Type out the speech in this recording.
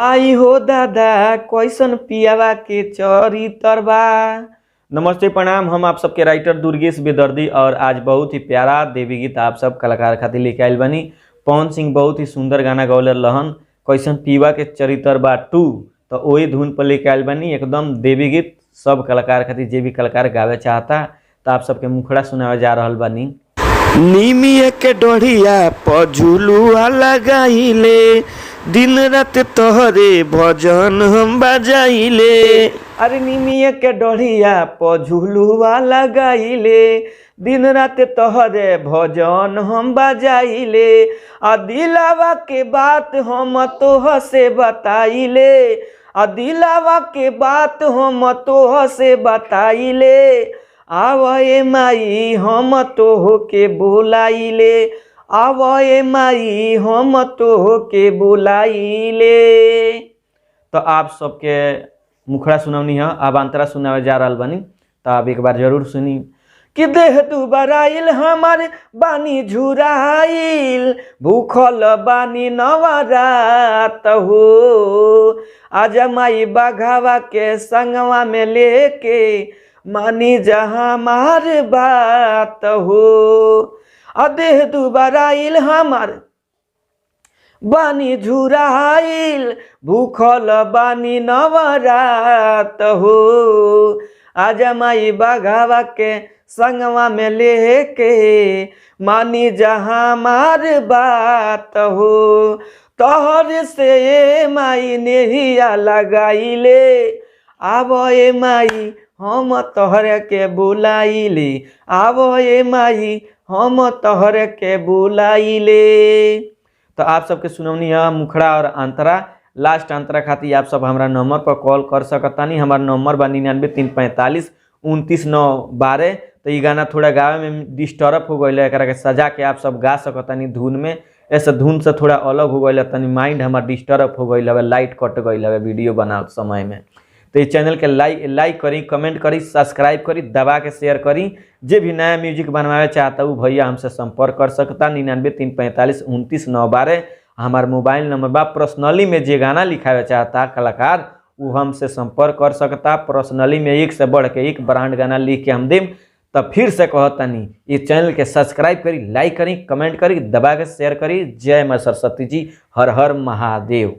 आई हो दादा कैसन पियावा के चरित्र बा। नमस्ते प्रणाम, हम आप सबके राइटर दुर्गेश बेदर्दी और आज बहुत ही प्यारा देवी गीत आप सब कलाकार खातिर लेके आइल बनी। पवन सिंह बहुत ही सुंदर गाना गौले लहन कैसन पीवा के चरित्र बा 2, तो वही धुन पर लेके आइल बनी एकदम देवी गीत सब कलाकार खातिर। जे भी कलाकार गावे चाहता तो आप सबके मुखड़ा सुनावे जा रहल बानी। निमिया के डोढ़िया प झुलुआ लगाइले, दिन रात तोहरे भजन हम बजाइले। अरे निमिया के डोढ़िया प झुलुआ लगाइले, दिन रात तोहरे भजन हम बजाइले। आ दिलावा के बात हम तोह से बताइले, आ दिलावा के बात हम तोह से बताइले। आवए माई हम तोह के बोलाइले, आवए माई हम तोह के बोलाइले। तो आप सबके मुखड़ा सुनौनी है, अब अंतरा सुनावे जा रहल बनी, तो आप एक बार जरूर सुनी। कि देह तू बराइल हमार बानी झुराइल, भूखल बानी नवरात हो। आजा माई बाघावा के संगवा में लेके मानी जहाँ मार बात हो। अदेह दुबराइल हमार बानी झुराइल, भूखल बानी नवरात हो। आजा माई बाघावा के संगवा में लेके मानी जहाँ मार बात हो। तोहर से माई नेहिया लगाइले, आवो ए माई हम तोहरे के बुलाइले, आवो ए माई हम तोहरे के बुलाइले। तो आप सबके सुनौनी है मुखड़ा और अंतरा। लास्ट अंतरा खातिर आप सब हमारा नंबर पर कॉल कर सकतानी। हमारा नंबर बा 99 345 29 9 12। तो ये गाना थोड़ा गावे में डिस्टर्ब हो गई, एक के सजा के आप सब गा सकतानी धुन में। ऐसे धुन से थोड़ा अलग हो गई, तनी माइंड हमारा डिस्टर्ब हो गई, लाइट कट गई वीडियो बनाते समय में। तो इस चैनल के लाइक करी, कमेंट करी, सब्सक्राइब करी, दबा के शेयर करी। जे भी नया म्यूजिक बनवावे चाहता वो भैया हमसे संपर्क कर सकता। 99 345 29 9 12 हमार मोबाइल नंबर बा। पर्सनली में जे गाना लिखावे चाहता कलाकार वो हमसे संपर्क कर सकता। पर्सनली में एक से बढ़ के एक ब्रांड गाना लिख के हम देम। तब फिर से कहतनी इस चैनल के सब्सक्राइब करी, लाइक करी, कमेंट करी, दबा के शेयर करी। जय मां सरस्वती जी, हर हर महादेव।